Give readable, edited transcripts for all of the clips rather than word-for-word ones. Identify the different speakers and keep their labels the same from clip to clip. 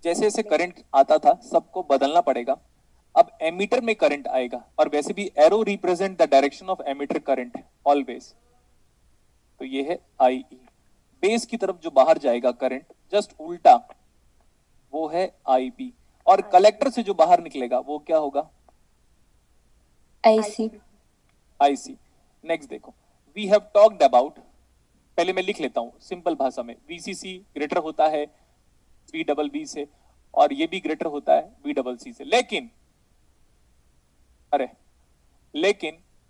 Speaker 1: जैसे जैसे करंट आता था सबको बदलना पड़ेगा। अब एमीटर में करंट आएगा, और वैसे भी arrow represent the direction of emitter current always. तो ये है आई ई। बेस की तरफ जो बाहर जाएगा करंट जस्ट उल्टा, वो है आई बी। और कलेक्टर से जो बाहर निकलेगा वो क्या होगा?
Speaker 2: आईसी।
Speaker 1: आईसी। नेक्स्ट देखो, वी हैव टॉक्ड अबाउट, पहले मैं लिख लेता हूं सिंपल भाषा में, वीसीसी ग्रेटर होता है वी डबल बी से, और ये भी ग्रेटर होता है वी डबल सी से। लेकिन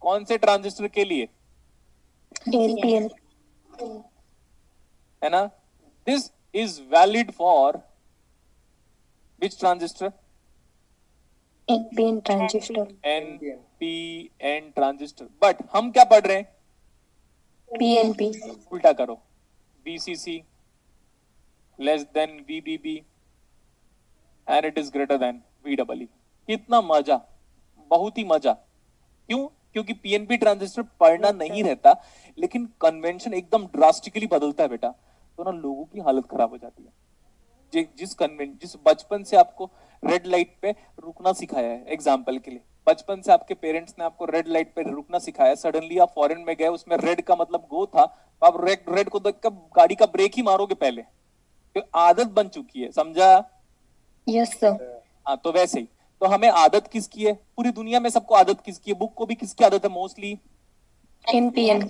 Speaker 1: कौन से ट्रांजिस्टर के लिए?
Speaker 2: एनपीएन।
Speaker 1: है ना? This is valid for which transistor?
Speaker 2: NPN transistor.
Speaker 1: NPN transistor. But हम क्या पढ़ रहे हैं?
Speaker 2: पीएनपी।
Speaker 1: उल्टा करो, VCC less than VBB and it is greater than V double E. कितना मजा, बहुत ही मजा। क्यों? क्योंकि पीएनपी ट्रांजिस्टर पढ़ना नहीं रहता, लेकिन कन्वेंशन एकदम ड्रास्टिकली बदलता है बेटा, तो ना लोगों की हालत खराब हो जाती है। जिस बचपन से आपको रेड लाइट पे रुकना सिखाया है, एग्जाम्पल के लिए बचपन से आपके पेरेंट्स ने आपको रेड लाइट पे रुकना सिखाया, सडनली आप फॉरेन में गए, उसमें रेड का मतलब गो था, तो आप रेड को देख कर गाड़ी का ब्रेक ही मारोगे पहले, तो आदत बन चुकी है, समझा?
Speaker 2: Yes sir.
Speaker 1: हाँ, तो वैसे ही तो हमें आदत किसकी है? पूरी दुनिया में सबको आदत किसकी है? बुक को भी किसकी आदत है मोस्टली?
Speaker 2: एनपीएन।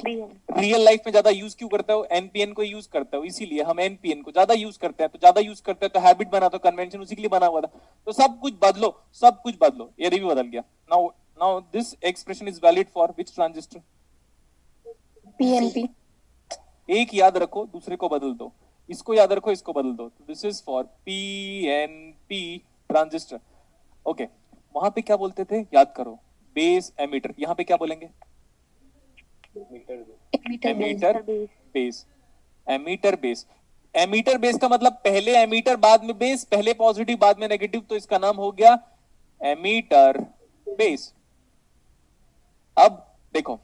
Speaker 1: रियल लाइफ में ज्यादा यूज क्यों करते हो? एनपीएन को यूज करते हो, इसीलिए हम एनपीएन को ज्यादा यूज करते हैं। तो ज्यादा यूज करते हैं तो हैबिट बना, तो कन्वेंशन उसी के लिए बना हुआ था। तो सब कुछ बदलो, सब कुछ बदलो। ये भी बदल गया। Now this expression is valid for which transistor?
Speaker 2: PNP.
Speaker 1: एक याद रखो, दूसरे को बदल दो। इसको याद रखो, इसको बदल दो। This is for PNP transistor. Okay, वहां पे क्या बोलते थे याद करो? Base emitter. यहाँ पे क्या बोलेंगे? Emitter base. Emitter base. Emitter base का मतलब पहले एमीटर बाद में बेस, पहले पॉजिटिव बाद में नेगेटिव, तो इसका नाम हो गया एमीटर बेस। अब देखो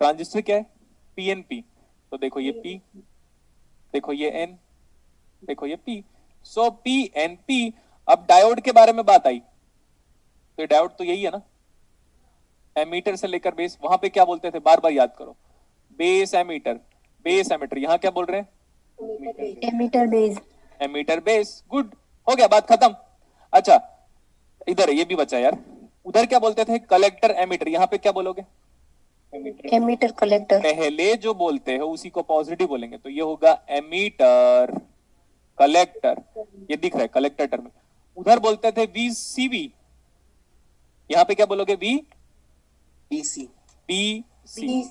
Speaker 1: ट्रांजिस्टर क्या है? पीएनपी। तो देखो ये पी, देखो ये एन, देखो ये पी। सो पी एन पी। अब डायोड के बारे में बात आई, तो डायोड तो यही है ना, एमीटर से लेकर बेस। वहां पे क्या बोलते थे? बार बार याद करो, बेस एमीटर, बेस एमीटर। यहां क्या बोल रहे हैं?
Speaker 2: Emitter base.
Speaker 1: Emitter base. Good, हो गया, बात खत्म। अच्छा, इधर ये भी बचा यार। उधर क्या बोलते थे? Collector emitter. यहाँ पे क्या बोलोगे?
Speaker 2: Emitter collector.
Speaker 1: पहले जो बोलते हो उसी को पॉजिटिव बोलेंगे, तो ये होगा एमीटर कलेक्टर। ये दिख रहा है कलेक्टर टर्म। उधर बोलते थे वीसीबी, यहाँ पे क्या बोलोगे?
Speaker 3: बीसी।
Speaker 1: बीसी।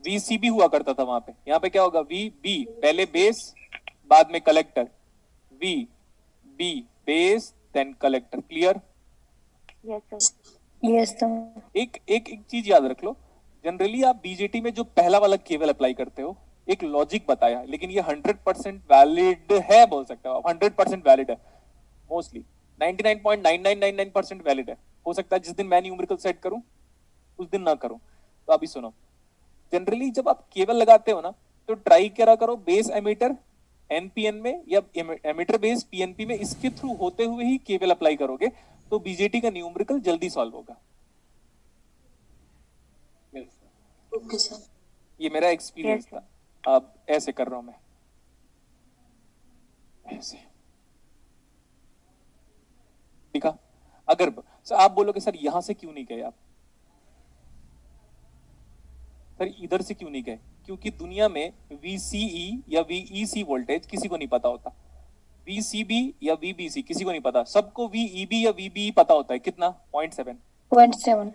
Speaker 1: वीसीबी हुआ करता था वहां पे। यहाँ पे क्या होगा? वी बी, पहले बेस बाद में collector. V B base then collector. Clear?
Speaker 2: Yes sir.
Speaker 1: एक एक एक चीज याद रख लो, जनरली आप बीजेटी में जो पहला वाला केवल अप्लाई करते हो, एक लॉजिक बताया, लेकिन ये 100% वैलिड है, बोल सकते हो आप। 100% वैलिड है, मोस्टली 99.9999% वैलिड है। हो सकता है जिस दिन मैं न्यूमेरिकल सेट करूं उस दिन ना करूं। तो अभी सुनो, जनरली जब आप केबल लगाते हो ना, तो ट्राई करा करो बेस एमीटर एनपीएन में या एमीटर बेस पीएनपी में, इसके थ्रू होते हुए ही केबल अप्लाई करोगे, तो बीजेटी का न्यूमेरिकल जल्दी सॉल्व होगा।
Speaker 3: Okay sir.
Speaker 1: ये मेरा एक्सपीरियंस था। अब ऐसे कर रहा हूं मैं, ऐसे। ठीक है? अगर सर आप बोलोगे सर यहां से क्यों नहीं गए आप? सर इधर से क्यों नहीं गए? क्योंकि दुनिया में VCE या VEC वोल्टेज किसी को नहीं पता होता, VCB या VBC किसी को नहीं पता। सबको VEB या VBE पता होता है। कितना? 0.7।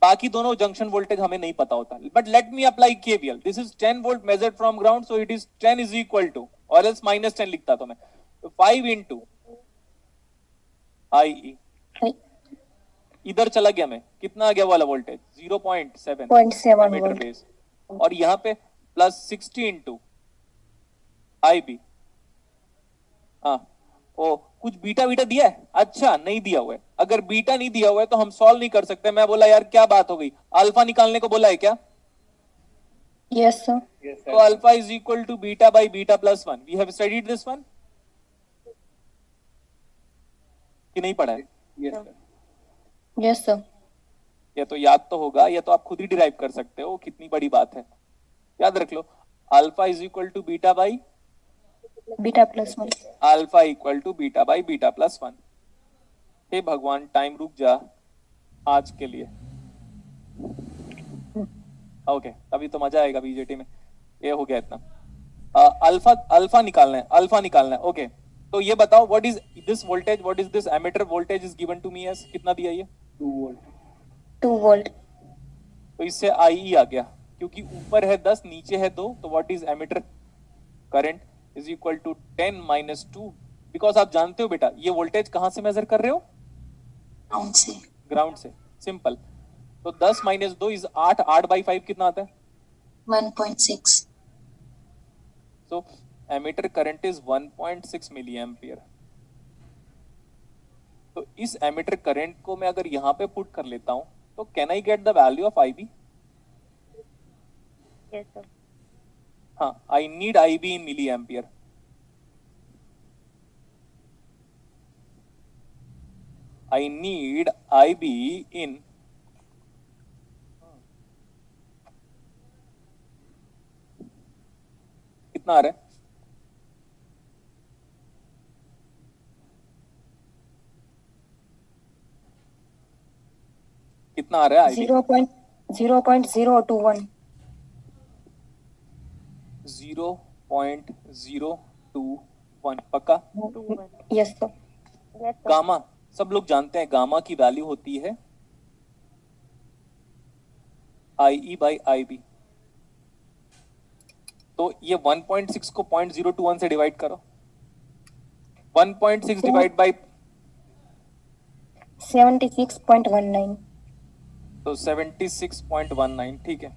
Speaker 1: बाकी दोनों जंक्शन वोल्टेज हमें नहीं पता होता। But let me apply KVL। This is 10 volt measured from ground, so it is 10 is equal to, और एल्स -10 लिखता तो मैं, तो 5 इंटू IE। इधर चला गया मैं, कितना आ गया वाला वोल्टेज? 0.7 metre base. और यहाँ पे +60 इंटू IB। हाँ, ओ कुछ बीटा बीटा दिया है? अच्छा, नहीं दिया हुआ है। अगर बीटा नहीं दिया हुआ है तो हम सॉल्व नहीं कर सकते। मैं बोला यार क्या बात हो गई, अल्फा निकालने को बोला है क्या?
Speaker 2: Yes sir.
Speaker 1: तो alpha is equal to beta by beta +1। We have studied this one. कि नहीं पढ़ा है?
Speaker 3: Yes, sir.
Speaker 2: Yes, sir.
Speaker 1: या तो याद तो होगा या तो आप खुद ही डिराइव कर सकते हो, कितनी बड़ी बात है। याद रख लो, alpha is equal to beta by
Speaker 2: Beta plus 1.
Speaker 1: Alpha equal to beta by beta plus 1। हे भगवान, टाइम रुक जा आज के लिए। ओके, अभी तो मजा आएगा बीजेटी में। ये हो गया इतना। अल्फा अल्फा निकालना है, अल्फा निकालना है। ओके, तो ये बताओ what is this voltage, what is this emitter voltage is given to me as, कितना दिया ये?
Speaker 3: 2 volt.
Speaker 2: 2 volt.
Speaker 1: तो इससे आई आ गया, क्योंकि ऊपर है 10 नीचे है 2, तो what is emitter current is equal to 10 minus 2। Because आप जानते हो बेटा, ये वोल्टेज कहां से मेजर कर रहे हो?
Speaker 3: Ground से.
Speaker 1: ग्राउंड से। सिंपल। तो 10 माइनस 2 इज 8, 8 बाई 5 कितना आता है?
Speaker 3: 1.6.
Speaker 1: So emitter current is 1.6 milliampere. तो इस एमिटर करंट को मैं अगर यहां पे पुट कर लेता हूं, तो can I get the value of I B?
Speaker 2: Yes, sir.
Speaker 1: हाँ, I need I B in milliampere. I need I B in कितना आ रहा है? कितना आ रहा है?
Speaker 2: 0.021.
Speaker 1: 0.021 पक्का?
Speaker 2: Yes, sir.
Speaker 1: गामा, सब लोग जानते हैं गामा की वैल्यू होती है आई ई बाई आई बी। तो ये 1.6 को 0.021 से डिवाइड करो। 1.6 डिवाइड बाई
Speaker 2: 76.19.
Speaker 1: तो 76.19, ठीक है।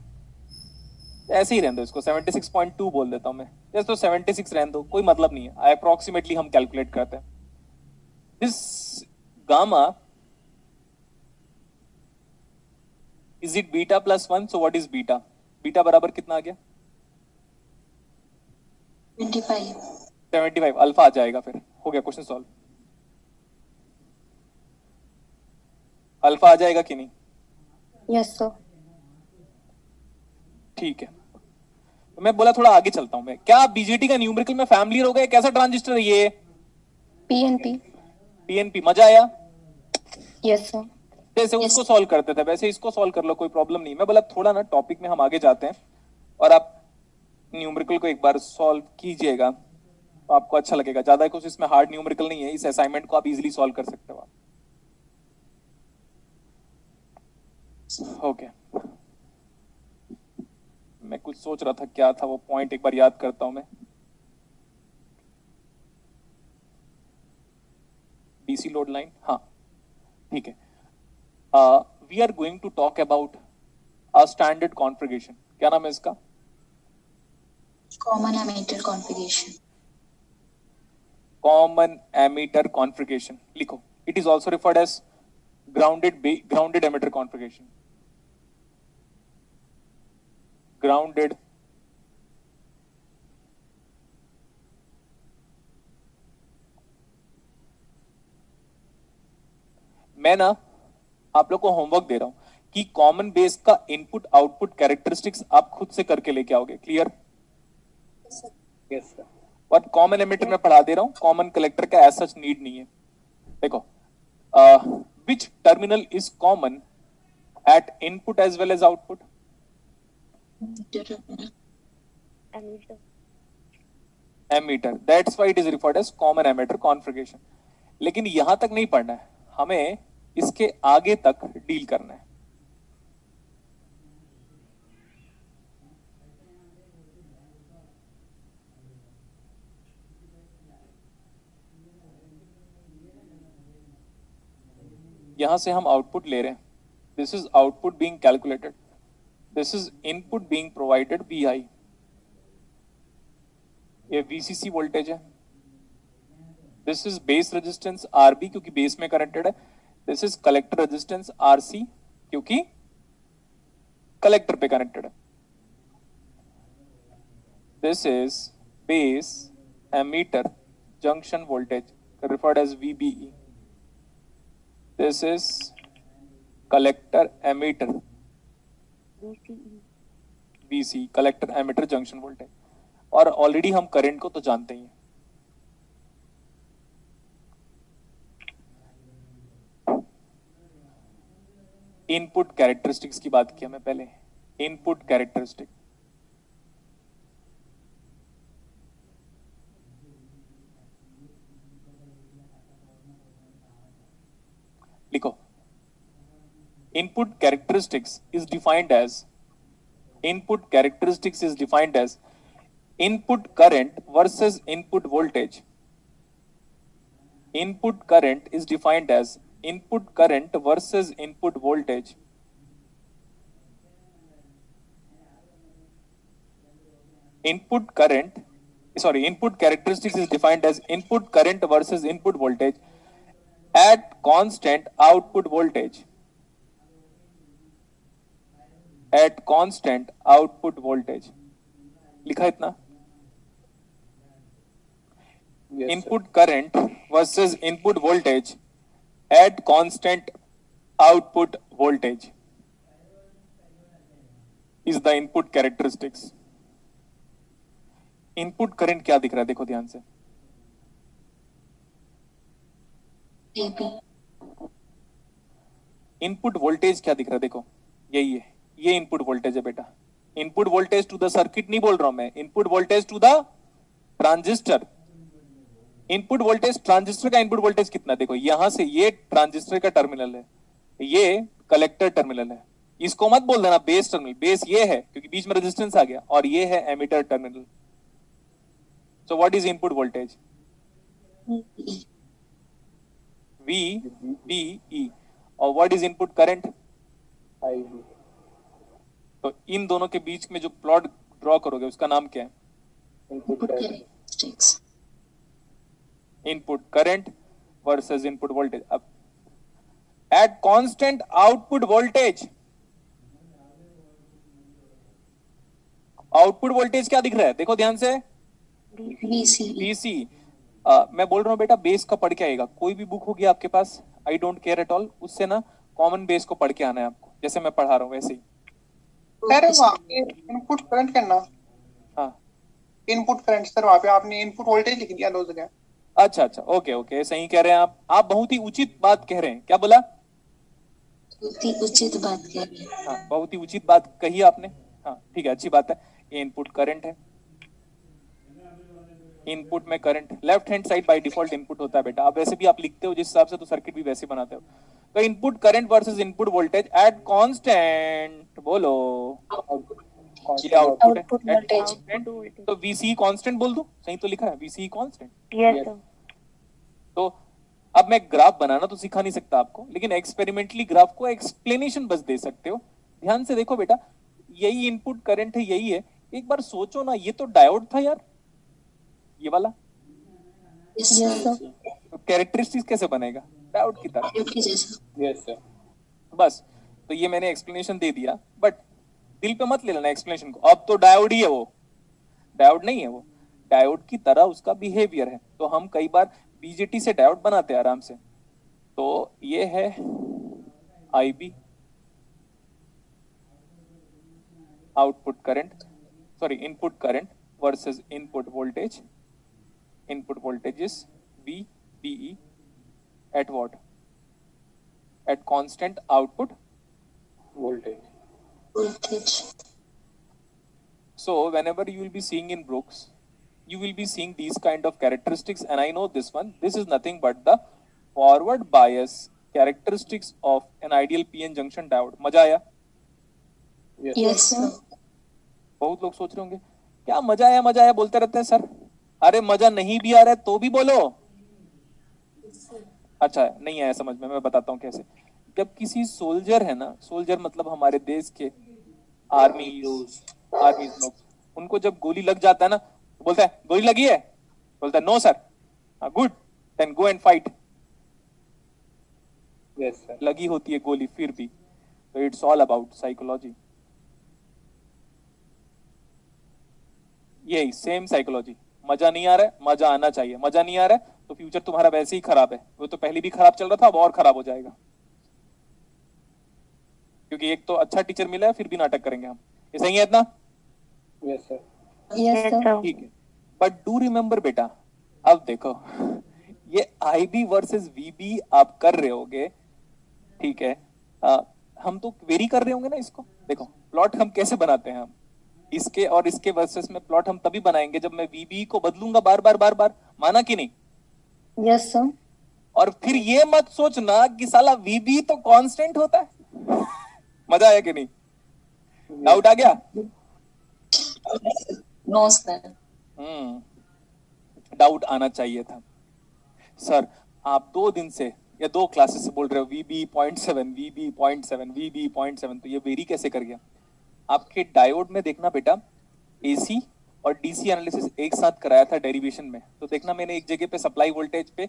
Speaker 1: ऐसे ही रहने दो इसको, 76.2 बोल देता हूं मैं। जैसे तो 76 रहने दो, कोई मतलब नहीं है, अप्रोक्सीमेटली हम कैलकुलेट करते हैं। This gamma is it beta plus 1, so what is beta? Beta बराबर कितना आ गया?
Speaker 3: 25.
Speaker 1: 75। अल्फा आ जाएगा, फिर हो गया क्वेश्चन सॉल्व। अल्फा आ जाएगा कि नहीं?
Speaker 2: Yes, sir.
Speaker 1: ठीक है, तो मैं बोला थोड़ा आगे चलता हूं मैं। क्या आप बीजेटी का न्यूमेरिकल में फैमिलियर हो गए? कैसा ट्रांजिस्टर है ये?
Speaker 2: PNP.
Speaker 1: पीएनपी। मजा आया?
Speaker 2: Yes, sir.
Speaker 1: जैसे उसको सॉल्व करते थे वैसे इसको सॉल्व कर लो, कोई प्रॉब्लम नहीं। मैं बोला थोड़ा ना टॉपिक में हम आगे जाते हैं और आप न्यूमेरिकल को एक बार सॉल्व कीजिएगा तो आपको अच्छा लगेगा। ज्यादा कुछ इसमें हार्ड न्यूमेरिकल नहीं है, इस असाइनमेंट को आप इजीली सॉल्व कर सकते हो। ओके, मैं कुछ सोच रहा था, क्या था वो पॉइंट, एक बार याद करता हूं मैं। डीसी लोड लाइन, हाँ ठीक है। We are going to talk about a standard configuration. क्या नाम है इसका?
Speaker 3: Common emitter configuration.
Speaker 1: Common emitter configuration लिखो। It is also referred as grounded emitter configuration. Grounded मैं ना आप लोग को होमवर्क दे रहा हूं कि कॉमन बेस का इनपुट आउटपुट कैरेक्टरिस्टिक्स आप खुद से करके लेके आओगे। क्लियर?
Speaker 3: Yes, sir.
Speaker 1: और कॉमन एमिटर में पढ़ा दे रहा हूं, कॉमन कलेक्टर का एज सच नीड नहीं है। देखो, which terminal is common at input as well as output? Emitter. That's why it is referred as common emitter configuration. लेकिन यहां तक नहीं पढ़ना है, हमें इसके आगे तक डील करना है। यहां से हम आउटपुट ले रहे हैं। This is output being calculated, this is input being provided VI। ये VCC वोल्टेज है। This is base resistance RB क्योंकि बेस में कनेक्टेड है। This is collector resistance RC क्योंकि कलेक्टर पे कनेक्टेड है। This is base emitter junction voltage referred as VBE। This is collector emitter, BC collector emitter junction voltage. और already हम current को तो जानते ही हैं। इनपुट कैरेक्टरिस्टिक्स की बात किया मैं पहले, इनपुट कैरेक्टरिस्टिक। लिखो, input characteristics is defined as, input characteristics is defined as input current versus input voltage. Input current is defined as input current versus input voltage. Input characteristics is defined as input current versus input voltage at constant output voltage. At constant output voltage. लिखा इतना?
Speaker 4: Yes,
Speaker 1: input current versus input voltage at constant output voltage is the input characteristics. Input current क्या दिख रहा है? देखो ध्यान से।
Speaker 3: AB,
Speaker 1: input voltage क्या दिख रहा है? देखो यही है, ये इनपुट वोल्टेज है बेटा। Input voltage to the circuit नहीं बोल रहा हूं मैं, input voltage to the transistor. Input voltage transistor का इनपुट वोल्टेज कितना? देखो यहां से ये ट्रांजिस्टर का टर्मिनल है, ये कलेक्टर टर्मिनल है। इसको मत बोल देना बेस टर्मिनल, बेस ये है क्योंकि बीच में रेजिस्टेंस आ गया, और ये है emitter terminal. So what is input voltage?
Speaker 3: E,
Speaker 1: VBE। और what is input current?
Speaker 4: IB,
Speaker 1: तो इन दोनों के बीच में जो प्लॉट ड्रॉ करोगे उसका नाम क्या है?
Speaker 4: input
Speaker 3: input
Speaker 4: current,
Speaker 3: characteristics.
Speaker 1: Input current versus input voltage. अब at constant output voltage, output voltage क्या दिख रहा है? देखो ध्यान से,
Speaker 3: VCE,
Speaker 1: बीसी। मैं बोल रहा हूँ बेटा बेस का पढ़ के आएगा। कोई भी बुक होगी आपके पास, I don't care at all, उससे ना कॉमन बेस को पढ़ के आना है आपको, जैसे मैं पढ़ा रहा हूँ वैसे ही।
Speaker 5: सर वहाँ पे इनपुट करंट करना,
Speaker 1: हाँ
Speaker 5: इनपुट करंट सर वहाँ पे आपने इनपुट वोल्टेज लिख दिया दो जगह।
Speaker 1: अच्छा अच्छा, ओके ओके, सही कह रहे हैं आप बहुत ही उचित बात कह रहे हैं। क्या बोला?
Speaker 3: बहुत ही उचित बात कह रहे हैं।
Speaker 1: हाँ बहुत ही उचित बात कही आपने। हाँ ठीक है, अच्छी बात है। ये इनपुट करंट है, इनपुट में current left hand side by default input होता है बेटा। आप वैसे भी आप लिखते हो जिस हिसाब से, तो सर्किट भी वैसे बनाते हो। तो input current versus input voltage at constant, बोलो ये आउटपुट है
Speaker 2: Output
Speaker 1: at
Speaker 2: voltage.
Speaker 1: constant। तो VCE कांस्टेंट बोल दूं? सही तो लिखा है VCE constant.
Speaker 2: Yes,
Speaker 4: Yes.
Speaker 2: sir.
Speaker 1: तो अब मैं ग्राफ बनाना तो सिखा नहीं सकता आपको, लेकिन एक्सपेरिमेंटली ग्राफ को एक्सप्लेनेशन बस दे सकते हो। ध्यान से देखो बेटा, यही इनपुट करंट है, यही है। एक बार सोचो ना, ये तो डायोड था यार, ये वाला।
Speaker 3: Yes,
Speaker 2: Yes,
Speaker 3: sir.
Speaker 2: sir.
Speaker 1: तो कैरेक्टरिस्टिक्स कैसे बनेगा? डायोड की तरह।
Speaker 3: Diode के जैसा।
Speaker 4: yes sir,
Speaker 1: बस, तो ये मैंने एक्सप्लेनेशन दे दिया, बट दिल पे मत ले लेना एक्सप्लेनेशन को। अब तो डायोड ही है वो, डायोड नहीं है वो, डायोड की तरह उसका बिहेवियर है। तो हम कई बार बीजेटी से डायोड बनाते हैं आराम से। तो ये है IB, output current, sorry input current versus input voltage. Input voltage is VBE at what? At constant output
Speaker 4: voltage,
Speaker 3: Voltage.
Speaker 1: So whenever you will be seeing in Brooks, you will be seeing these kind of characteristics, and I know this one. This is nothing but the forward bias characteristics of an ideal PN junction diode. मजा आया?
Speaker 4: yes,
Speaker 3: Yes, sir.
Speaker 1: बहुत लोग सोच रहे होंगे क्या मजा आया बोलते रहते हैं सर। अरे मजा नहीं भी आ रहा है तो भी बोलो। अच्छा नहीं आया समझ में, मैं बताता हूँ कैसे। जब किसी सोल्जर है ना, सोल्जर मतलब हमारे देश के आर्मी लोग, उनको जब गोली लग जाता है ना, तो बोलता है गोली लगी है, बोलता है no sir, good then go and fight.
Speaker 4: yes sir,
Speaker 1: लगी होती है गोली फिर भी। तो इट्स ऑल अबाउट साइकोलॉजी, यही सेम साइकोलॉजी। मजा नहीं आ रहा है, मजा आना चाहिए। मजा नहीं आ रहा है तो फ्यूचर तुम्हारा वैसे ही खराब है, वो तो पहले भी खराब चल रहा था, अब और खराब हो जाएगा। क्योंकि एक तो अच्छा टीचर मिला है, फिर भी नाटक करेंगे हम। ये सही है इतना?
Speaker 4: Yes, sir.
Speaker 2: Yes, sir.
Speaker 1: ठीक है, बट डू रिमेम्बर बेटा, अब देखो ये IB वर्सेस VB आप कर रहे होगे, ठीक है, हम तो वेरी कर रहे होंगे ना इसको। देखो प्लॉट हम कैसे बनाते हैं, हम इसके और इसके वर्सेस में प्लॉट हम तभी बनाएंगे जब मैं VB को बदलूंगा बार बार, माना कि नहीं?
Speaker 2: Yes, sir.
Speaker 1: और फिर ये मत सोचना कि साला VB तो कांस्टेंट होता है। मजा आया कि नहीं? डाउट आ गया?
Speaker 3: No sir.
Speaker 1: डाउट आना चाहिए था। सर आप 2 दिन से या 2 क्लासेस से बोल रहे हो VB 0.7 VB 0.7 VB 0.7, तो ये वेरी कैसे कर गया? आपके डायोड में देखना बेटा, AC और DC एनालिसिस एक साथ कराया था डेरिवेशन में, तो देखना मैंने एक जगह पे सप्लाई वोल्टेज पे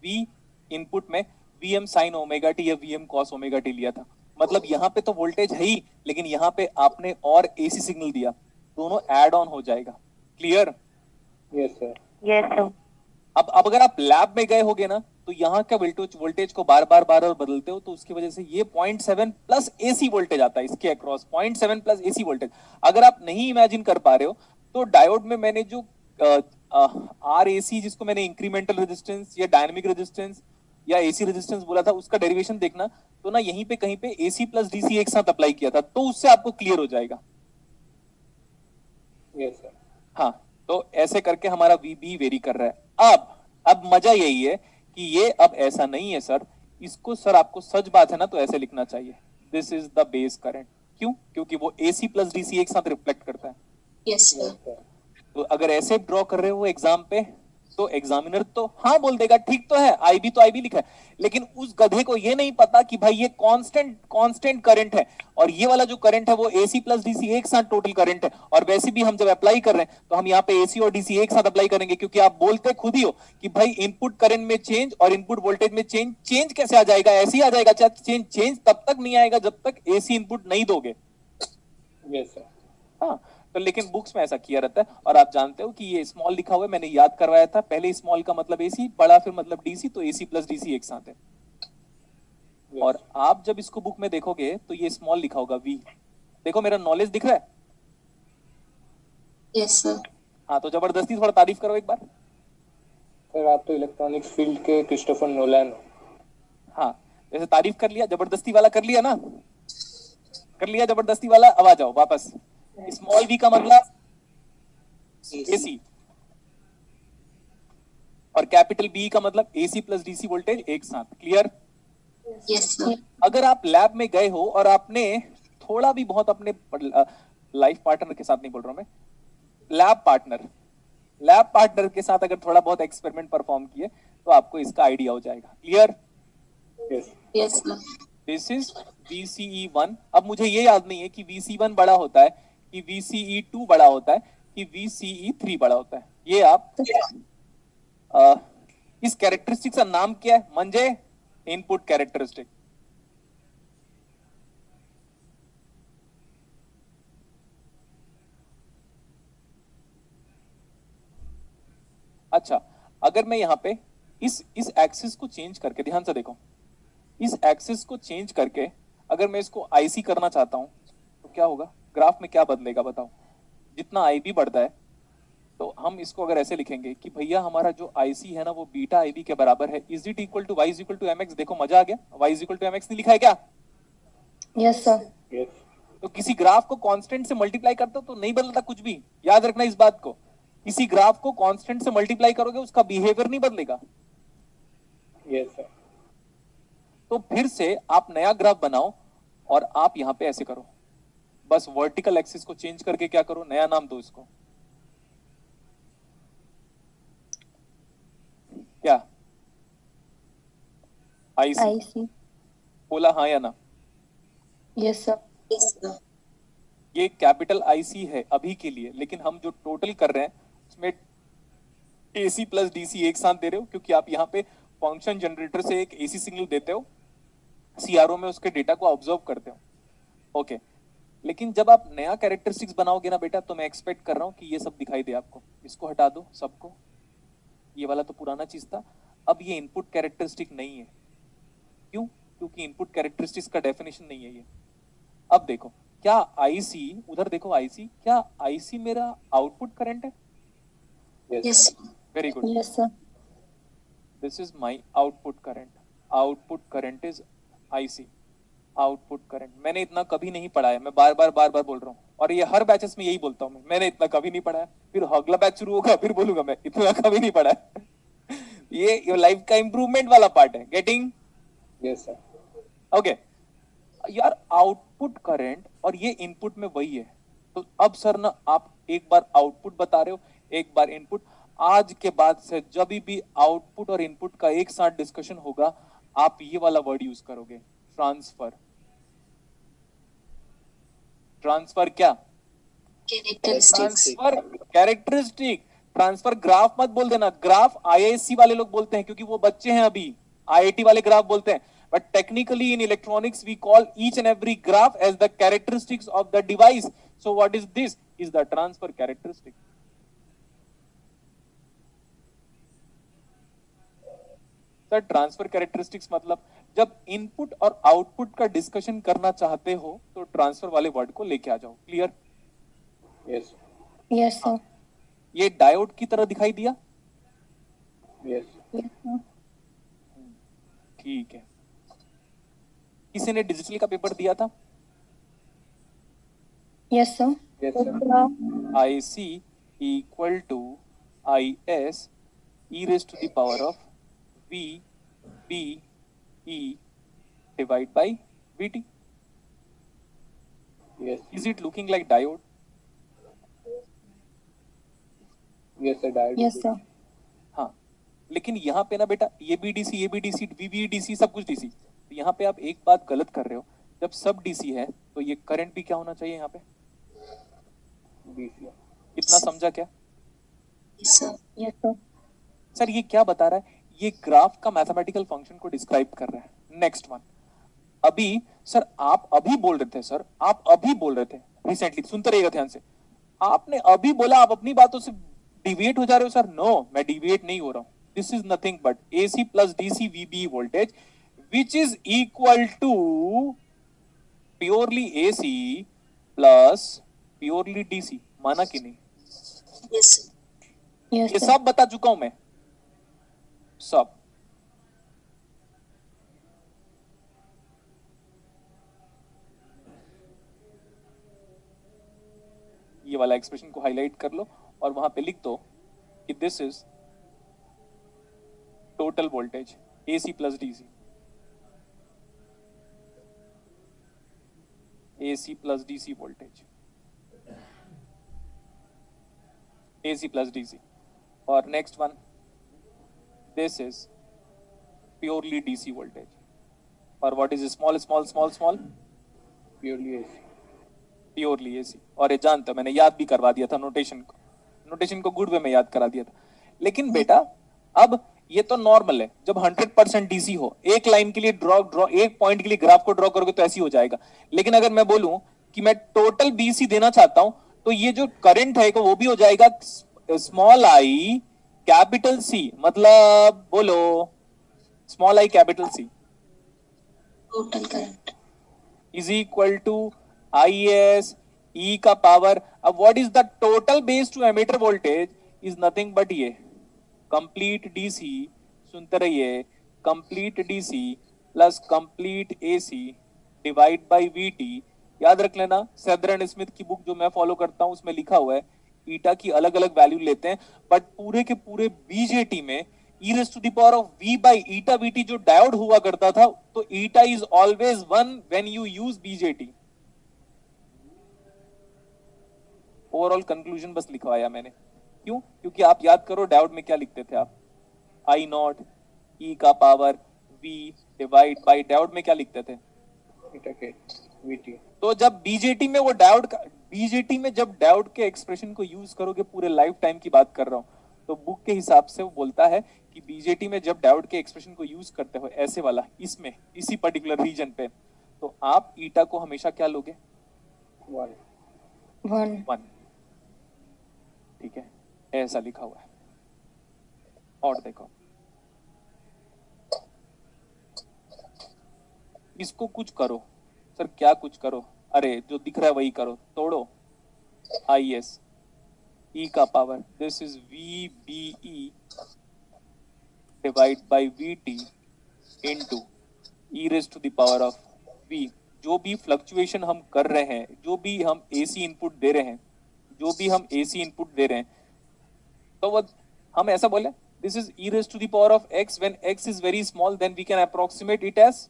Speaker 1: V इनपुट में VM sin ओमेगा टी या VM cos ओमेगा टी लिया था। मतलब यहाँ पे तो वोल्टेज है ही, लेकिन यहाँ पे आपने और AC सिग्नल दिया, दोनों ऐड ऑन हो जाएगा। Clear?
Speaker 4: Yes, sir.
Speaker 2: Yes, sir.
Speaker 1: अब अगर आप लैब में गए होगे ना, तो यहाँ का वोल्टेज को बार बार बदलते हो, तो उसकी वजह से ये 0.7 प्लस AC वोल्टेज आता है इसके अक्रॉस, 0.7 प्लस AC वोल्टेज। अगर आप नहीं इमेजिन कर पा रहे हो, तो डायोड में मैंने जो RAC, जिसको मैंने इंक्रीमेंटल रेजिस्टेंस या डायनेमिक रेजिस्टेंस या AC रेजिस्टेंस बोला था, उसका डेरिवेशन देखना, तो ना यहीं पे कहीं पे AC प्लस DC एक साथ अप्लाई किया था, तो उससे आपको क्लियर हो जाएगा।
Speaker 4: Yes, sir.
Speaker 1: हाँ, तो ऐसे करके हमारा VB वेरी कर रहा है। अब मजा यही है कि ये अब ऐसा नहीं है सर, इसको सर आपको सच बात है ना तो ऐसे लिखना चाहिए, this is the base current. क्यों? क्योंकि वो AC प्लस DC एक साथ रिफ्लेक्ट करता है।
Speaker 3: Yes
Speaker 4: Yes,
Speaker 3: sir.
Speaker 4: sir.
Speaker 1: तो अगर ऐसे ड्रॉ कर रहे हो एग्जाम पे, तो एग्जामिनर तो हाँ बोल देगा, ठीक तो है, IB तो IB लिखा है, लेकिन उस गधे को ये नहीं पता कि भाई ये कांस्टेंट करंट है, और ये वाला जो करंट है वो AC प्लस DC एक साथ टोटल करंट है। और वैसे भी हम जब अप्लाई कर रहे हैं तो हम यहाँ पे AC और DC एक साथ अप्लाई करेंगे, क्योंकि आप बोलते खुद ही हो कि भाई इनपुट करंट में चेंज और इनपुट वोल्टेज में चेंज कैसे आ जाएगा? ऐसे ही आ जाएगा। चेंज तब तक नहीं आएगा जब तक AC इनपुट नहीं दोगे।
Speaker 4: Yes, sir.
Speaker 1: हाँ, तो लेकिन बुक्स में ऐसा किया रहता है, और आप जानते हो कि ये स्मॉल लिखा हुआ है, मैंने याद करवाया था पहले, स्मॉल का मतलब AC, बड़ा फिर मतलब DC, तो AC प्लस DC एक साथ है।
Speaker 4: Yes.
Speaker 1: और आप जब इसको बुक में देखोगे तो ये स्मॉल लिखा होगा V। देखो मेरा नॉलेज दिख रहा है?
Speaker 3: Yes sir.
Speaker 1: हाँ, तो जबरदस्ती थोड़ा तारीफ करो एक बार।
Speaker 4: सर आप तो इलेक्ट्रॉनिक्स फील्ड के क्रिस्टोफर नोलन हो।
Speaker 1: हाँ, जैसे तारीफ कर लिया, जबरदस्ती वाला कर लिया ना, कर लिया जबरदस्ती वाला। अब आ जाओ वापस, स्मॉल V का मतलब AC, और कैपिटल B का मतलब AC प्लस DC वोल्टेज एक साथ। क्लियर?
Speaker 3: Yes sir.
Speaker 1: अगर आप लैब में गए हो और आपने थोड़ा भी बहुत अपने लाइफ पार्टनर के साथ नहीं बोल रहा हूं मैं, लैब पार्टनर के साथ अगर थोड़ा बहुत एक्सपेरिमेंट परफॉर्म किए तो आपको इसका आइडिया हो जाएगा। Clear?
Speaker 4: Yes.
Speaker 3: Yes sir.
Speaker 1: This is VCE1। अब मुझे ये याद नहीं है कि VCE1 बड़ा होता है कि VCE2 बड़ा होता है कि VCE3 बड़ा होता है। ये आप इस कैरेक्टरिस्टिक का नाम क्या है? म्हणजे इनपुट कैरेक्टरिस्टिक। अच्छा, अगर मैं यहाँ पे इस एक्सिस को चेंज करके, ध्यान से देखो, इस एक्सिस को चेंज करके अगर मैं इसको IC करना चाहता हूं तो क्या होगा? ग्राफ में क्या बदलेगा बताओ? जितना IB बढ़ता है, तो हम इसको अगर ऐसे लिखेंगे कि भैया हमारा जो IC है ना वो बीटा IB के बराबर है, is it equal to Y is equal to MX। देखो मजा आ गया, Y is equal to MX नहीं लिखा है क्या?
Speaker 2: Yes, sir.
Speaker 4: Yes.
Speaker 1: तो किसी ग्राफ को कांस्टेंट से मल्टीप्लाई करते हो तो नहीं बदलता कुछ भी, याद रखना इस बात को। किसी ग्राफ को कांस्टेंट से मल्टीप्लाई करोगे उसका बिहेवियर नहीं बदलेगा।
Speaker 4: Yes, sir.
Speaker 1: तो फिर से आप नया ग्राफ बनाओ और आप यहां पे ऐसे करो, बस वर्टिकल एक्सिस को चेंज करके क्या करो, नया नाम दो इसको। क्या? IC
Speaker 2: I see.
Speaker 1: बोला हाँ या ना?
Speaker 2: Yes, sir.
Speaker 3: Yes sir.
Speaker 1: ये कैपिटल IC है अभी के लिए, लेकिन हम जो टोटल कर रहे हैं उसमें AC प्लस DC एक साथ दे रहे हो, क्योंकि आप यहाँ पे फंक्शन जनरेटर से एक AC सिग्नल देते हो, CRO में उसके डेटा को ऑब्जर्व करते हो। ओके, लेकिन जब आप नया कैरेक्टरिस्टिक्स बनाओगे ना बेटा, तो मैं एक्सपेक्ट कर रहा हूँ कि ये सब दिखाई दे आपको। इसको हटा दो सबको, ये वाला तो पुराना चीज था। अब ये इनपुट कैरेक्टरिस्टिक नहीं है। क्यों? क्योंकि इनपुट कैरेक्टरिस्टिक्स का डेफिनेशन नहीं है ये। अब देखो, क्या आईसी, उधर देखो आईसी, क्या आईसी मेरा आउटपुट करंट है?
Speaker 3: Yes
Speaker 1: very good,
Speaker 2: Yes, sir.
Speaker 1: This is my output current. Output current is IC. Output current मैंने इतना कभी नहीं पढ़ा है, मैं बार बार बोल रहा हूँ, और ये हर बैचेस में यही बोलता हूँ मैंने इतना कभी नहीं पढ़ा है. फिर अगला बैच शुरू होगा फिर बोलूंगा मैं इतना कभी नहीं पढ़ा है. ये लाइफ का इंप्रूवमेंट वाला पार्ट है. गेटिंग?
Speaker 4: Yes sir.
Speaker 1: ओके यार, आउटपुट करंट और ये इनपुट में वही है. तो अब सर ना, आप एक बार आउटपुट बता रहे हो, एक बार इनपुट. आज के बाद से जब भी आउटपुट और इनपुट का एक साथ डिस्कशन होगा, आप ये वाला वर्ड यूज करोगे, ट्रांसफर. ट्रांसफर क्या? Transfer characteristic. ट्रांसफर ग्राफ मत बोल देना. ग्राफ आईआईएससी वाले लोग बोलते हैं क्योंकि वो बच्चे हैं अभी. आईआईटी वाले ग्राफ बोलते हैं, but technically in electronics we call each and every graph as the characteristics of the device. So what is this? Is the transfer characteristic. Sir transfer characteristics मतलब जब इनपुट और आउटपुट का discussion करना चाहते हो तो ट्रांसफर वाले word को लेके आ जाओ. क्लियर?
Speaker 4: यस.
Speaker 2: Yes, sir.
Speaker 1: ये डायोड की तरह दिखाई दिया?
Speaker 4: यस.
Speaker 2: Yes, sir.
Speaker 1: ठीक है. किसी ने डिजिटल का पेपर दिया था?
Speaker 2: Yes, sir.
Speaker 4: Yes
Speaker 2: Yes,
Speaker 4: sir.
Speaker 2: sir.
Speaker 1: IC equal to IS e raised to the power of V B E divide by VT.
Speaker 4: Yes.
Speaker 1: Is it looking like diode?
Speaker 4: Yes sir. Diode.
Speaker 2: Yes, sir.
Speaker 1: हाँ, लेकिन यहाँ पे ना बेटा ये भी DC, ये भी डीसी, वी भी डीसी, सब कुछ डीसी. तो यहाँ पे आप एक बात गलत कर रहे हो. जब सब डीसी है तो ये करंट भी क्या होना चाहिए यहाँ पे?
Speaker 4: डीसी.
Speaker 1: इतना समझा क्या?
Speaker 3: Yes sir.
Speaker 2: Yes, sir.
Speaker 1: Sir ये क्या बता रहा है? ये ग्राफ का मैथमेटिकल फंक्शन को डिस्क्राइब कर रहा है. Next one. अभी सर आप अभी बोल रहे थे, सर आप अभी बोल रहे थे रिसेंटली, सुनते रहिएगा ध्यान से. आपने अभी बोला आप अपनी बातों से डिविएट हो जा रहे हो. सर नो, मैं डिविएट नहीं हो रहा हूं. This is nothing but AC plus DC VB voltage which is equal to purely AC plus purely DC. माना कि नहीं?
Speaker 3: Yes sir.
Speaker 2: Yes,
Speaker 1: ये
Speaker 2: sir.
Speaker 1: सब बता चुका हूं मैं, सब. ये वाला एक्सप्रेशन को हाईलाइट कर लो और वहां पे लिख दो कि this is total voltage AC plus DC. AC plus DC voltage, AC plus DC. और next one, this is purely DC voltage. और what is small small small small?
Speaker 4: Purely AC.
Speaker 1: Purely AC. और ये जानते हो मैंने याद भी करवा दिया था नोटेशन को गुड वे में याद करा दिया था. लेकिन बेटा अब ये तो नॉर्मल है. जब 100% DC हो, एक लाइन के लिए ड्रॉ एक पॉइंट के लिए ग्राफ को ड्रॉ करोगे तो ऐसे ही हो जाएगा. लेकिन अगर मैं बोलूं कि मैं टोटल BC देना चाहता हूं तो ये जो करंट है वो भी हो जाएगा स्मॉल I कैपिटल C. मतलब बोलो small I capital C
Speaker 3: total current
Speaker 1: is equal to IS E का पावर. अब what is the total base to emitter voltage? Is nothing but ये कंप्लीट DC, सुनते रहिए, complete DC plus complete AC divide by VT. याद रख लेना, सेदर Smith की book जो मैं फॉलो करता हूं उसमें लिखा हुआ है ईटा की अलग अलग वैल्यू लेते हैं, बट पूरे के पूरे BJT में e raised to the power of V by eta VT जो डायोड हुआ करता था, तो eta is always 1 when you use BJT. Overall conclusion बस लिखवाया मैंने. क्यों? क्योंकि आप याद करो डायोड में क्या लिखते थे आप? I नॉट E का power V divide by diode में क्या लिखते थे?
Speaker 4: ईटा के वीटी.
Speaker 1: तो जब BJT में वो डायोड का, BJT में जब डायोड के एक्सप्रेशन को यूज करोगे, पूरे लाइफ टाइम की बात कर रहा हूं, तो बुक के हिसाब से वो बोलता है कि BJT में जब डायोड के एक्सप्रेशन को यूज करते हो ऐसे वाला, इसमें इसी पर्टिकुलर रीजन पे, तो आप ईटा को हमेशा क्या लोगे?
Speaker 4: 1.
Speaker 1: 1. ठीक है, ऐसा लिखा हुआ है. और देखो इसको कुछ करो सर, क्या कुछ करो? अरे जो दिख रहा है वही करो, तोड़ो, IS E का power, this is VBE divide by VT into e raise to the power of V। जो भी फ्लक्चुएशन हम कर रहे हैं, जो भी हम AC इनपुट दे रहे हैं, जो भी हम AC इनपुट दे रहे हैं, तो वो हम ऐसा बोले this is e raise to the power of x, when x is very small then we can approximate it as,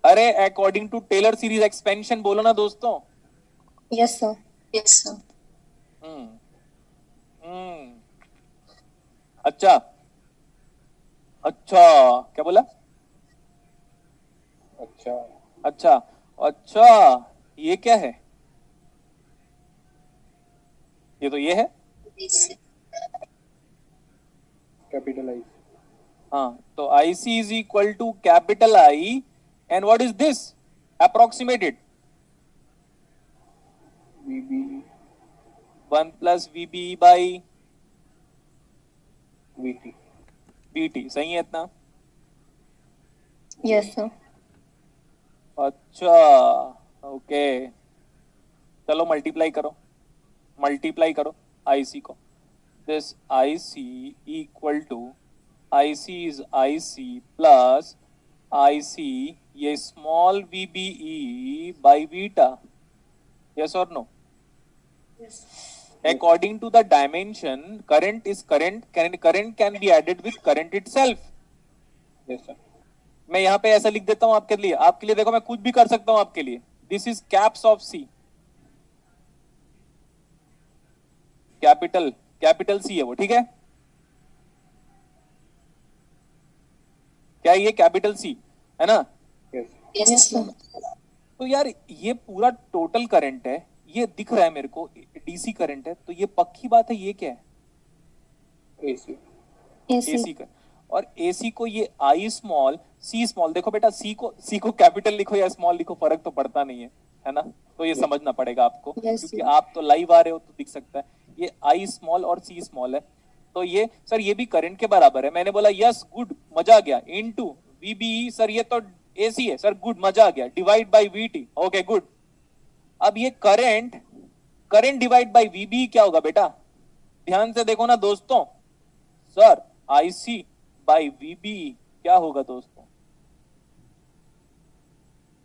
Speaker 1: अरे according to Taylor series expansion बोलो ना दोस्तों।
Speaker 2: Yes, sir.
Speaker 3: Yes sir.
Speaker 1: हम्म अच्छा अच्छा, क्या बोला?
Speaker 4: अच्छा
Speaker 1: अच्छा अच्छा, ये क्या है? ये तो ये है।
Speaker 4: Capital I.
Speaker 1: हाँ, तो IC is equal to capital I and what is this? Approximated
Speaker 4: VB
Speaker 1: 1 plus VB by
Speaker 4: VT।
Speaker 1: BT, सही है इतना?
Speaker 2: Yes, sir.
Speaker 1: अच्छा ओके, चलो मल्टीप्लाई करो, मल्टीप्लाई करो IC को। This IC equal to IC is IC plus IC ये small VBE by beta, yes or no? According to the dimension, current is current, current can be added with current itself.
Speaker 4: Yes sir.
Speaker 1: मैं यहाँ पे ऐसा लिख देता हूँ आपके लिए देखो, मैं कुछ भी कर सकता हूँ आपके लिए। This is caps of C, capital C है वो, ठीक है? क्या ये कैपिटल C है ना?
Speaker 4: Yes
Speaker 3: yes sir.
Speaker 1: तो यार ये पूरा टोटल करंट है, ये दिख रहा है मेरे को DC करंट है, तो ये पक्की बात है, ये क्या है?
Speaker 4: AC।
Speaker 2: AC.
Speaker 1: AC का, और AC को ये I स्मॉल C स्मॉल, देखो बेटा C को कैपिटल लिखो या स्मॉल लिखो फर्क तो पड़ता नहीं है ना? तो ये समझना पड़ेगा आपको,
Speaker 2: Yes,
Speaker 1: क्योंकि
Speaker 2: sir.
Speaker 1: आप तो लाइव आ रहे हो तो दिख सकता है। ये I स्मॉल और C स्मॉल है, तो ये सर ये भी करंट के बराबर है। मैंने बोला यस गुड, मजा आ गया, इनटू VBE, सर ये तो AC है सर, गुड मजा आ गया, divide by VT, okay good. अब ये करंट डिवाइड बाई VBE क्या होगा बेटा? ध्यान से देखो ना दोस्तों, सर IC बाई VBE क्या होगा दोस्तों?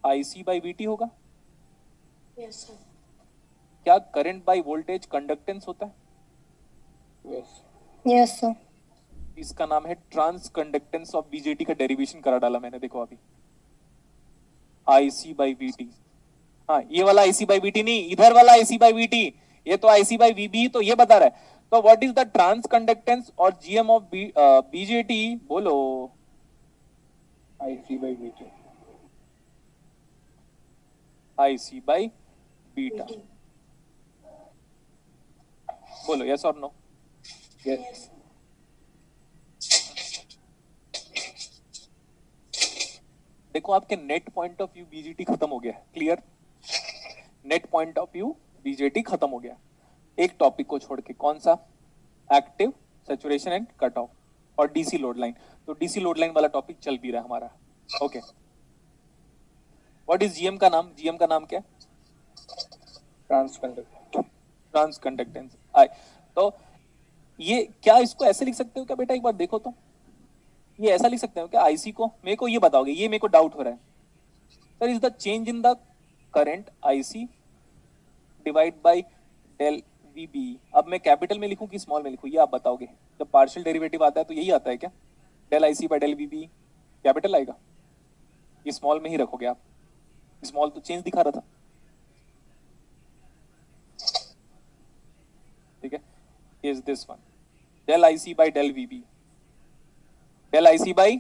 Speaker 1: IC बाई VT होगा।
Speaker 3: Yes sir.
Speaker 1: क्या करंट बाई वोल्टेज कंडक्टेंस होता है?
Speaker 4: यस।
Speaker 2: Yes, sir.
Speaker 1: इसका नाम है ट्रांस कंडक्टेंस ऑफ BJT का डेरिवेशन करा डाला मैंने, देखो अभी IC बाई VT। हाँ, ये वाला IC बाई VT नहीं, इधर वाला IC बाई VT, ये तो IC बाई VB, तो ये बता रहा है। तो what is the transconductance और GM ऑफ BJT? बोलो।
Speaker 4: IC by VT।
Speaker 1: IC by beta, बोलो यस और नो?
Speaker 4: यस।
Speaker 1: देखो आपके net point of view BJT खत्म हो गया, clear? Net point of view BJT खत्म हो गया, एक टॉपिक को छोड़ के। कौन सा? Active, saturation and cut off और DC लोड लाइन। तो DC लोड लाइन वाला टॉपिक चल भी रहा है हमारा, ओके। व्हाट इज GM का नाम? GM का नाम क्या है? Transconductance. तो ये क्या इसको ऐसे लिख सकते हो क्या बेटा? एक बार देखो तो, ये ऐसा लिख सकते हो क्या IC को? मेरे को ये बताओगे, ये मेरे को डाउट हो रहा है sir. Is the change in the current IC divide by del VB। अब मैं कैपिटल में लिखूं कि स्मॉल में लिखूं, ये आप बताओगे। जब पार्शियल डेरिवेटिव आता है तो यही आता है क्या? Del IC by del VB capital आएगा, ये स्मॉल में ही रखोगे आप। स्मॉल तो चेंज दिखा रहा था, ठीक है? Is this one del IC by del VB, del IC by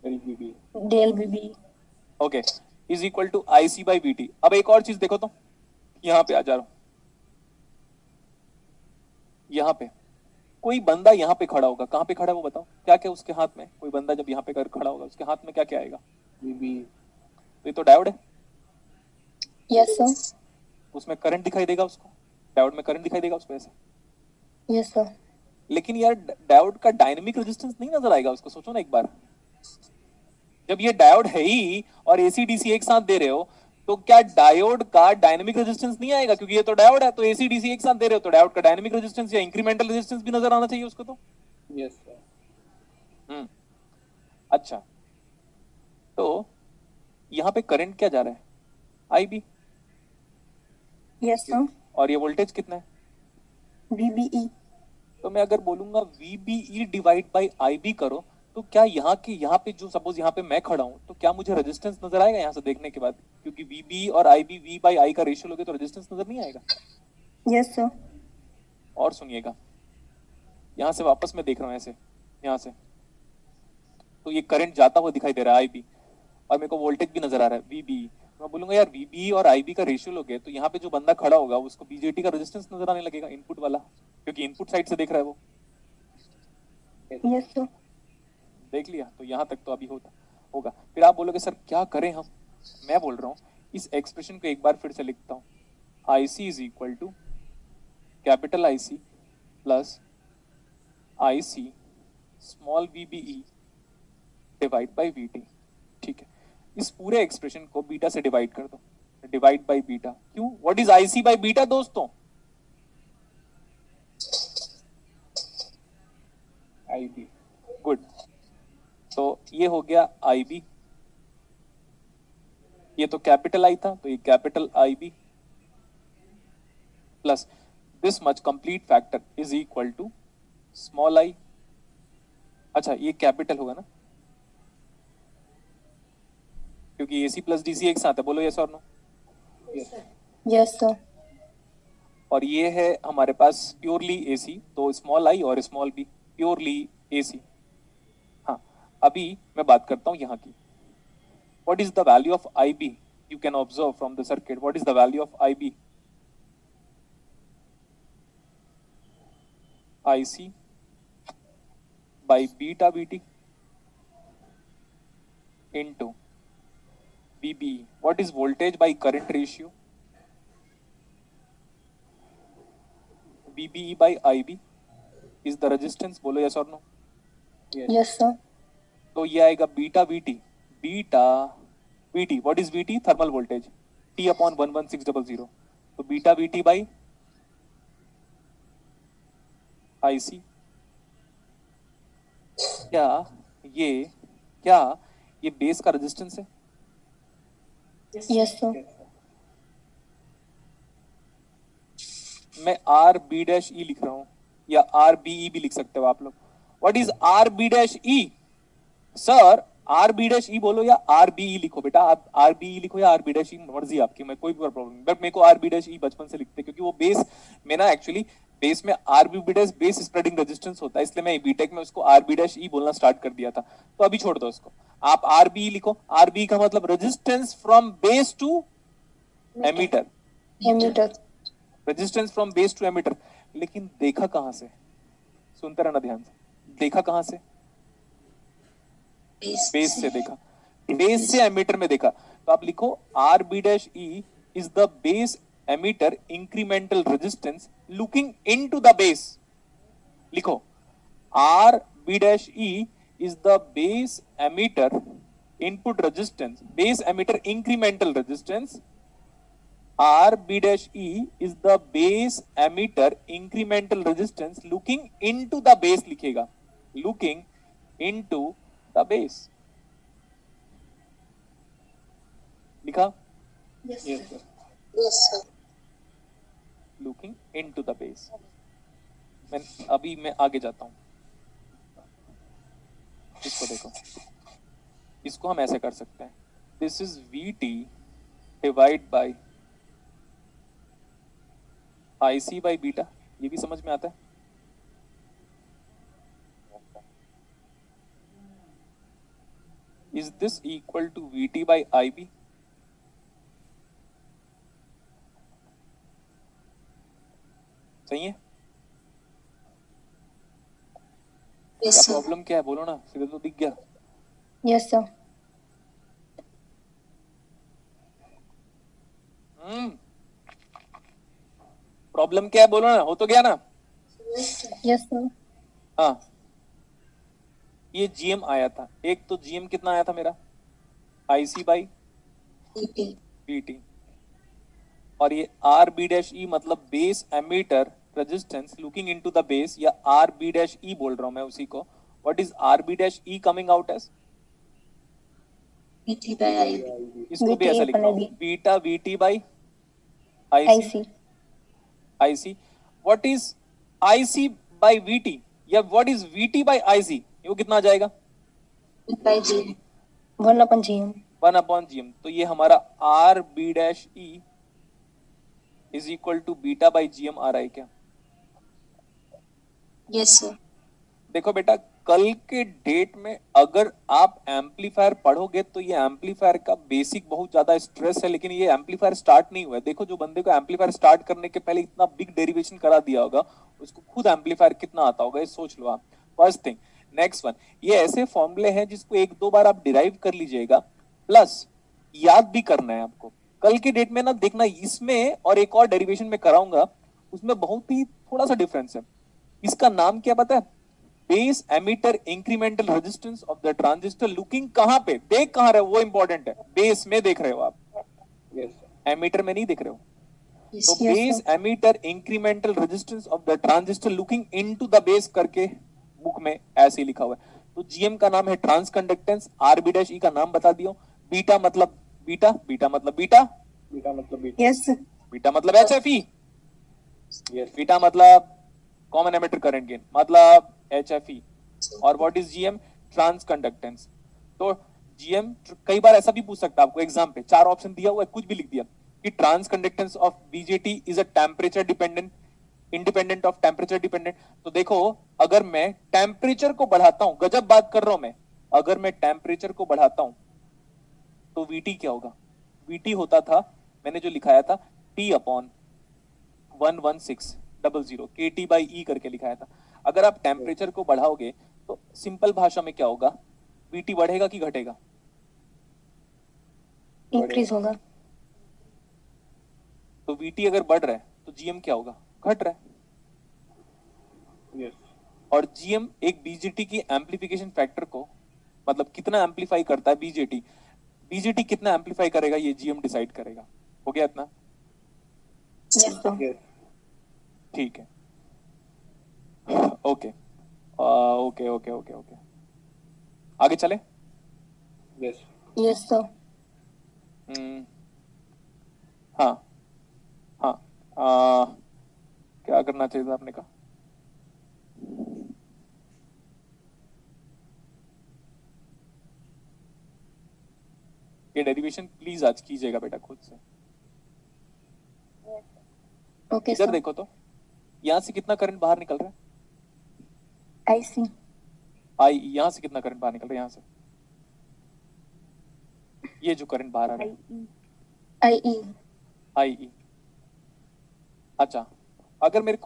Speaker 4: del VB।
Speaker 2: Del VB.
Speaker 1: Okay is equal to IC by VT। अब एक और चीज देखो तो, यहां पे आ जा रहा हूं। यहां पे कोई बंदा यहां पे खड़ा होगा, कहां पे खड़ा है वो बताओ? क्या क्या उसके हाथ में? कोई बंदा जब यहां पे खड़ा होगा उसके हाथ में क्या क्या आएगा?
Speaker 4: VB।
Speaker 1: तो ये तो डायोड है,
Speaker 2: Yes, sir.
Speaker 1: उसमें करंट दिखाई देगा उसको, डायोड में करंट दिखाई देगा उसको ऐसे।
Speaker 2: Yes, sir.
Speaker 1: लेकिन यार डायोड का डायनेमिक रेजिस्टेंस नहीं नजर आएगा उसको, सोचो ना एक बार। जब ये डायोड है ही और एसी डीसी एक साथ दे रहे हो, तो क्या डायोड का डायनेमिक रेजिस्टेंस नहीं आएगा? क्योंकि ये तो डायोड है, तो एसी डीसी एक साथ दे रहे हो, तो डायोड का डायनेमिक रेजिस्टेंस या इंक्रीमेंटल रेजिस्टेंस भी नजर आना चाहिए उसको तो।
Speaker 4: Yes sir.
Speaker 1: अच्छा, तो यहाँ पे करंट क्या जा रहा है? आईबी।
Speaker 2: Yes, sir.
Speaker 1: और ये वोल्टेज कितना है?
Speaker 2: VBE.
Speaker 1: तो मैं अगर बोलूंगा VBE डिवाइड बाई IB करो, तो क्या यहाँ पे जो सपोज यहाँ पे मैं खड़ा हूँ, तो क्या मुझे रेजिस्टेंस नजर आएगा यहाँ से देखने के बाद? क्योंकि VBE और IB V बाई I का रेशियो लोगे तो रेजिस्टेंस नजर नहीं आएगा।
Speaker 2: Yes, sir.
Speaker 1: और सुनिएगा, यहाँ से वापस मैं देख रहा हूँ ऐसे, यहाँ से तो ये करंट जाता हुआ दिखाई दे रहा है IB, और मेरे को वोल्टेज भी नजर आ रहा है VBE। मैं बोलूंगा यार VBE और IB का रेशियो लोगे तो यहाँ पे जो बंदा खड़ा होगा उसको BJT का रेजिस्टेंस नजर आने लगेगा, इनपुट वाला, क्योंकि इनपुट साइड से देख रहा है वो।
Speaker 2: Yes, sir.
Speaker 1: देख लिया? तो यहाँ तक तो अभी होगा। फिर आप बोलोगे सर क्या करें हम? मैं बोल रहा हूँ इस एक्सप्रेशन को एक बार फिर से लिखता हूँ। IC is equal to capital IC plus IC small VBE divide by VT। ठीक है, इस पूरे एक्सप्रेशन को बीटा से डिवाइड कर दो, डिवाइड बाई बीटा। क्यों? What is IC by beta दोस्तों?
Speaker 4: IB।
Speaker 1: गुड। तो ये हो गया IB, ये तो कैपिटल I था, तो ये capital IB plus this much complete factor is equal to small I। अच्छा, ये कैपिटल होगा ना, क्योंकि AC प्लस DC एक साथ है। बोलो यस और नो।
Speaker 2: Yes, sir.
Speaker 1: और ये है हमारे पास प्योरली AC, तो स्मॉल I और स्मॉल b प्योरली AC। हाँ, अभी मैं बात करता हूँ यहाँ की। What is the value of IB? You can observe from the circuit. What is the value of IB? IC by beta VT into VBE. What is voltage by current ratio? VBE by IB is the resistance. बोलो yes or no?
Speaker 2: Yes, sir.
Speaker 1: तो ये आएगा beta VT। Beta VT, what is VT? Thermal voltage, T upon 11600। तो beta VT by IC। क्या ये base का resistance है?
Speaker 2: Yes, sir.
Speaker 1: मैं RB' लिख रहा हूं, या RBE भी लिख सकते हो आप लोग। What is RB'? Sir RB' बोलो या RBE लिखो बेटा। आप RBE लिखो या RB', मर्जी आपकी, मैं कोई प्रॉब्लम नहीं। बट मेरे को RB' बचपन से लिखते, क्योंकि वो बेस में ना, एक्चुअली बेस में RB' बेस स्प्रेडिंग रेजिस्टेंस होता है, इसलिए मैं बीटेक में उसको RB' बोलना स्टार्ट कर दिया था। तो अभी छोड़ दो उसको, आप RBE लिखो। RBE का मतलब resistance from base to emitter,
Speaker 2: Emitter.
Speaker 1: Resistance from base to emitter. लेकिन देखा कहां से? सुनते रहना ध्यान से। देखा कहां से? बेस से देखा, बेस से एमीटर में देखा। तो आप लिखो RB' is the base emitter incremental resistance looking into the base। लिखो RB' is the base emitter input resistance, base emitter incremental resistance। RB' is the base emitter incremental resistance looking into the base लिखेगा, looking into the base। लिखा?
Speaker 4: Yes, sir.
Speaker 3: Yes, sir.
Speaker 1: Looking into the base. अभी मैं आगे जाता हूं, इसको देखो, इसको हम ऐसे कर सकते हैं। This is VT divide by IC by beta. ये भी समझ में आता है? Is this equal to VT by IB? सही है?
Speaker 3: Yes,
Speaker 1: क्या
Speaker 3: sir.
Speaker 1: प्रॉब्लम क्या है? बोलो ना, सीधे तो दिख गया।
Speaker 2: Yes, sir.
Speaker 1: प्रॉब्लम क्या है? बोलो ना, हो तो गया ना?
Speaker 2: Yes, sir.
Speaker 1: हाँ, ये GM आया था। एक तो GM कितना आया था मेरा? IC by
Speaker 3: VT
Speaker 1: VT। और ये RB डैश E मतलब base emitter resistance looking into the base, या RB डैश E बोल रहा हूं मैं उसी को। What is RB dash E coming out as?
Speaker 3: VT by IB
Speaker 1: इसको भी
Speaker 2: VT
Speaker 1: ऐसा लिख रहा हूं,
Speaker 2: अपने
Speaker 1: beta VT by IC।
Speaker 2: IC
Speaker 1: IC what is IC by VT, या what is VT by IC? ये वो कितना आ जाएगा?
Speaker 3: by GM
Speaker 2: 1/GM
Speaker 1: 1/GM। तो ये हमारा RB dash E is equal to beta by GM आ रहा है क्या?
Speaker 3: yes sir
Speaker 1: देखो बेटा, कल के डेट में अगर आप एम्पलीफायर पढ़ोगे तो ये एम्पलीफायर का बेसिक बहुत ज्यादा स्ट्रेस है, लेकिन ये एम्पलीफायर स्टार्ट नहीं हुआ है। देखो, जो बंदे को एम्पलीफायर स्टार्ट करने के पहले इतना बिग डेरिवेशन करा दिया होगा, उसको खुद एम्पलीफायर कितना आता होगा, ये सोच लो आप। First thing. नेक्स्ट वन, ये ऐसे फॉर्मूले हैं जिसको एक दो बार आप डिराइव कर लीजिएगा, प्लस याद भी करना है आपको। कल के डेट में ना देखना, इसमें और एक और डेरिवेशन में कराऊंगा, उसमें बहुत ही थोड़ा सा डिफरेंस है। इसका नाम क्या पता है? Base emitter incremental resistance of the transistor looking कहां पे, देख कहां रहे हो, वो इंपॉर्टेंट है। बेस में देख रहे हो आप,
Speaker 4: Yes.
Speaker 1: एमीटर में नहीं देख रहे हो।
Speaker 3: yes
Speaker 1: तो
Speaker 3: sir.
Speaker 1: Base emitter incremental resistance of the transistor looking into the base करके बुक में ऐसे ही लिखा हुआ है। तो जीएम का नाम है transconductance, RB dash E का नाम बता दियो। बीटा मतलब बीटा, बीटा मतलब बीटा,
Speaker 4: बीटा मतलब बीटा।
Speaker 2: yes
Speaker 1: बीटा मतलब HFE,
Speaker 4: Yes.
Speaker 1: बीटा मतलब कॉमन एमिटर करंट गेन मतलब HFE। और what is GM? Transconductance. तो जीएम कई बार ऐसा भी पूछ सकता है आपको एग्जाम पे, 4 ऑप्शन दिया हुआ है, कुछ भी लिख दिया कि transconductance of BJT is a temperature dependent, independent of temperature dependent. तो देखो, अगर मैं टेम्परेचर को बढ़ाता हूं, गजब बात कर रहा हूं मैं, अगर मैं टेम्परेचर को बढ़ाता हूं तो VT क्या होगा? VT होता था, मैंने जो लिखाया था, T/11600 KT by E करके लिखाया था। अगर आप टेम्परेचर को बढ़ाओगे तो सिंपल भाषा में क्या होगा? VT बढ़ेगा कि घटेगा?
Speaker 2: इंक्रीज होगा
Speaker 1: तो VT अगर बढ़ रहा है तो GM क्या होगा? घट रहा है।
Speaker 4: Yes.
Speaker 1: और GM एक BJT की एम्पलीफिकेशन फैक्टर को, मतलब कितना एम्पलीफाई करता है BJT कितना एम्पलीफाई करेगा, ये GM डिसाइड करेगा। हो गया इतना?
Speaker 2: yes sir
Speaker 4: Yes.
Speaker 1: ठीक है। Okay okay okay okay okay, आगे चले।
Speaker 4: Yes.
Speaker 2: yes sir
Speaker 1: हाँ हाँ, क्या करना चाहिए था आपने कहा? ये डेरिवेशन प्लीज आज कीजिएगा बेटा खुद से।
Speaker 2: okay
Speaker 1: इधर
Speaker 2: sir
Speaker 1: देखो तो, यहाँ से कितना करंट बाहर निकल रहा है?
Speaker 2: IC
Speaker 1: यहाँ से कितना करंट बाहर निकल रहा है? यहाँ से ये जो करंट बाहर आ रहा है,
Speaker 2: IE
Speaker 1: IE। अच्छा, अगर मैं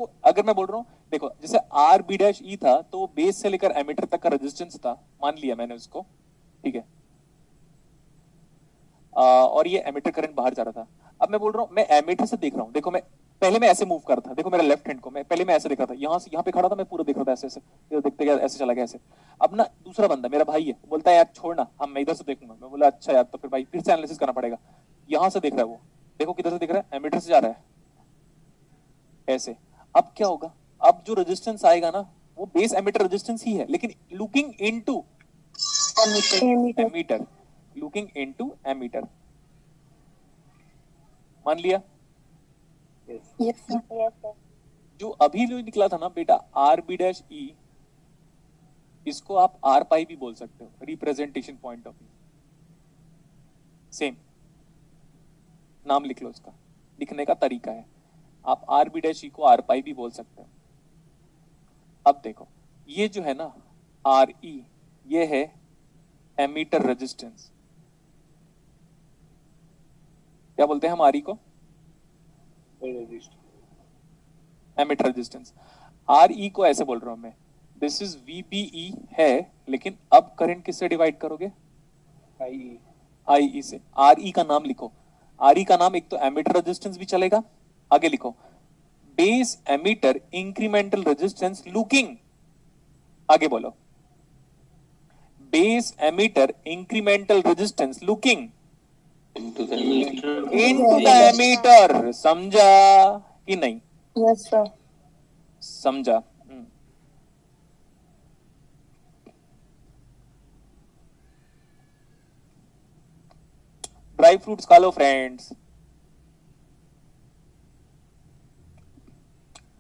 Speaker 1: बोल रहा हूँ, देखो जैसे RB डैश E था, तो वो बेस से लेकर एमीटर तक का रेजिस्टेंस था, मान लिया मैंने उसको, ठीक है। और ये एमीटर करंट बाहर जा रहा था। अब मैं बोल रहा हूँ, मैं एमीटर से देख रहा हूँ, देखो मैं पहले मैं ऐसे मूव कर रहा था, देखो मेरा लेफ्ट हैंड को मैं पहले मैं ऐसे देख रहा था, यहाँ से यहाँ पे खड़ा था, मैं पूरा देख रहा था ऐसे ऐसे, देखते गया ऐसे चला गया ऐसे। अब ना दूसरा बंदा मेरा भाई है, बोलता है यार छोड़ना, हम मैं इधर से देखूंगा। मैं बोला अच्छा यार, तो फिर भाई फिर से एनालिसिस करना पड़ेगा। यहाँ से देख रहा है वो, देखो किधर से देख रहा है, एमीटर से जा रहा है ऐसे। अब क्या होगा? अब जो रेजिस्टेंस आएगा ना, वो बेस एमीटर रेजिस्टेंस ही है, लेकिन looking into
Speaker 3: emitter
Speaker 1: emitter, looking into emitter. मान लिया?
Speaker 2: yes sir
Speaker 1: जो अभी जो निकला था ना बेटा, RB डैश E, इसको आप R पाई भी बोल सकते हो, representation point of view. Same नाम लिख लो, इसका लिखने का तरीका है। आप RB डैश E को R पाई भी बोल सकते हो। अब देखो, ये जो है ना RE, ये है एमीटर रेजिस्टेंस। क्या बोलते हैं हम RE को?
Speaker 4: Resist.
Speaker 1: Emitter resistance. RE को ऐसे बोल रहा हूं मैं, दिस इज VBE है, लेकिन अब करंट किससे डिवाइड करोगे?
Speaker 4: IE.
Speaker 1: IE से। RE का नाम लिखो। RE का नाम एक तो एमिटर रेजिस्टेंस भी चलेगा, आगे लिखो base emitter incremental resistance looking, आगे बोलो base emitter incremental resistance looking
Speaker 4: into the
Speaker 1: emitter. समझा कि नहीं?
Speaker 2: Yes, sir.
Speaker 1: समझा. ड्राई फ्रूट्स खा लो फ्रेंड्स.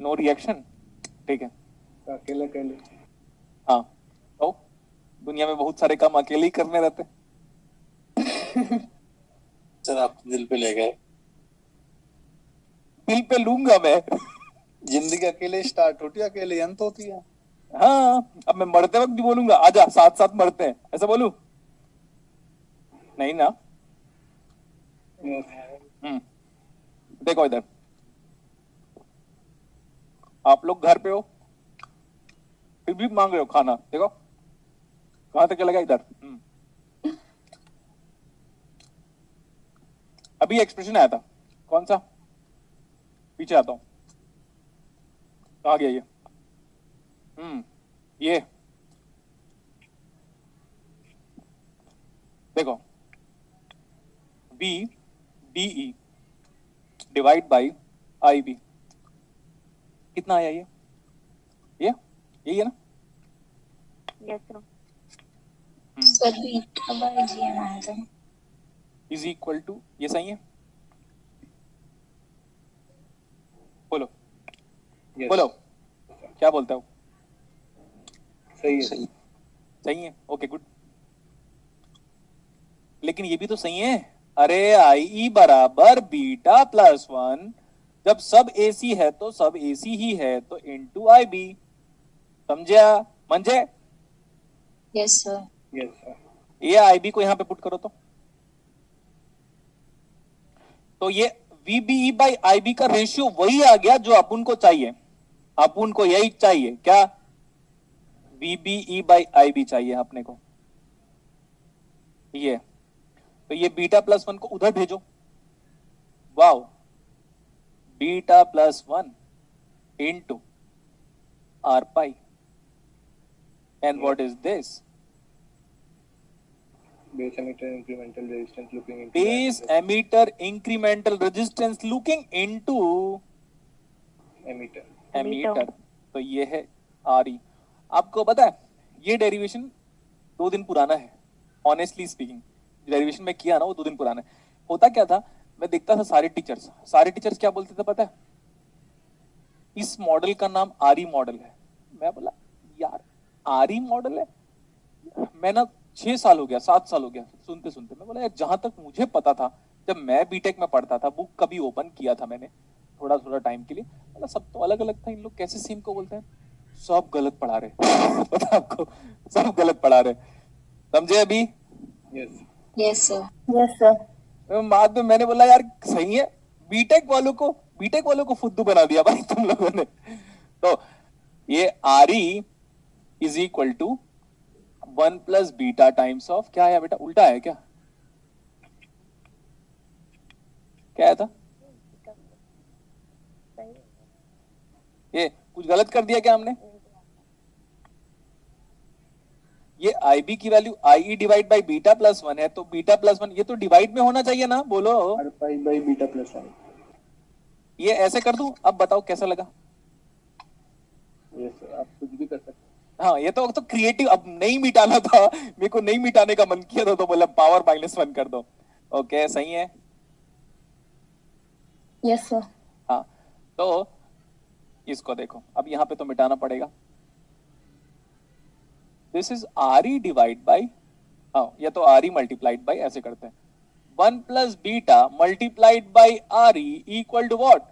Speaker 1: No reaction. ठीक है.
Speaker 4: अकेले अकेले.
Speaker 1: हाँ, तो दुनिया में बहुत सारे काम अकेले ही करने रहते.
Speaker 6: सर आप दिल पे ले गए.
Speaker 1: दिल पे लूंगा मैं.
Speaker 6: जिंदगी अकेले स्टार्ट होती है, अकेले अंत होती है.
Speaker 1: हाँ, अब मैं मरते वक्त भी बोलूंगा आजा साथ साथ मरते हैं, ऐसा बोलूं? नहीं ना. देखो इधर, आप लोग घर पे हो फिर भी मांग रहे हो खाना. देखो कहां तक चलेगा इधर. अभी एक्सप्रेशन आया था, कौन सा? पीछे आता हूं, कहां गया ये? ये देखो, VBE डिवाइड बाई IB कितना आया ये? यही है ना?
Speaker 2: Yes, sir.
Speaker 3: Sir beta by GM आया था.
Speaker 1: इज इक्वल टू, ये सही है? बोलो.
Speaker 4: Yes.
Speaker 1: बोलो क्या बोलते हो?
Speaker 4: सही है.
Speaker 1: सही है. Okay good. लेकिन ये भी तो सही है. अरे IE बराबर बीटा प्लस 1, जब सब AC है तो सब AC ही है, तो इनटू IB. समझा? मंझे?
Speaker 3: Yes sir.
Speaker 4: Yes, sir.
Speaker 1: ये IB को यहां पे पुट करो तो ये VBE बाई IB का रेशियो वही आ गया जो अपन को चाहिए. अपन को यही चाहिए क्या? VBE बाई IB चाहिए अपने को. ये तो ये बीटा प्लस 1 को उधर भेजो. Wow, beta plus 1 into R pi. And what is this?
Speaker 4: Base emitter incremental resistance looking into
Speaker 1: Base emitter incremental resistance looking into
Speaker 4: emitter.
Speaker 1: तो ये है RE. आपको पता है ये डेरिवेशन 2 दिन पुराना है. ऑनेस्टली स्पीकिंग, डेरिवेशन में किया ना वो 2 दिन पुराना है. होता क्या था, मैं देखता था सारे टीचर्स क्या बोलते थे पता है? इस मॉडल का नाम RE मॉडल है. मैं बोला यार RE मॉडल है. मैं ना 6 साल हो गया 7 साल हो गया सुनते सुनते. मैं बोला यार जहां तक मुझे पता था, जब मैं बीटेक में पढ़ता था, बुक कभी ओपन किया था मैंने थोड़ा टाइम के लिए, मतलब सब तो अलग अलग था. इन लोग कैसे सेम को बोलते हैं? सब गलत पढ़ा रहे. पता आपको, सब गलत पढ़ा रहे. समझे अभी?
Speaker 4: Yes.
Speaker 3: Yes sir.
Speaker 2: Yes, sir.
Speaker 1: बाद में मैंने बोला यार सही है, बीटेक वालों को फुद्दू बना दिया भाई तुम लोगों ने. तो ये RE is equal to 1 plus beta times of, क्या आया बेटा? उल्टा है क्या? क्या आया था? ये कुछ गलत कर दिया क्या हमने? ये IB की value IE divide by beta plus 1 है, तो बीटा प्लस 1 ये तो डिवाइड में होना चाहिए ना. बोलो.
Speaker 4: R pi by beta plus 1.
Speaker 1: ये ऐसे कर दूं? अब बताओ कैसा लगा?
Speaker 4: Yes, sir. आप कुछ भी कर सकते हैं.
Speaker 1: हाँ, ये तो क्रिएटिव. अब नहीं मिटाना था मेरे को, नहीं मिटाने का मन किया था तो बोला पावर -1 कर दो. ओके सही है.
Speaker 2: Yes, sir.
Speaker 1: हाँ, तो इसको देखो, अब यहाँ पे तो मिटाना पड़ेगा. This is RE divide by, हाँ या तो RE मल्टीप्लाइड बाई, ऐसे करते हैं 1 plus beta multiplied by RE equal to what?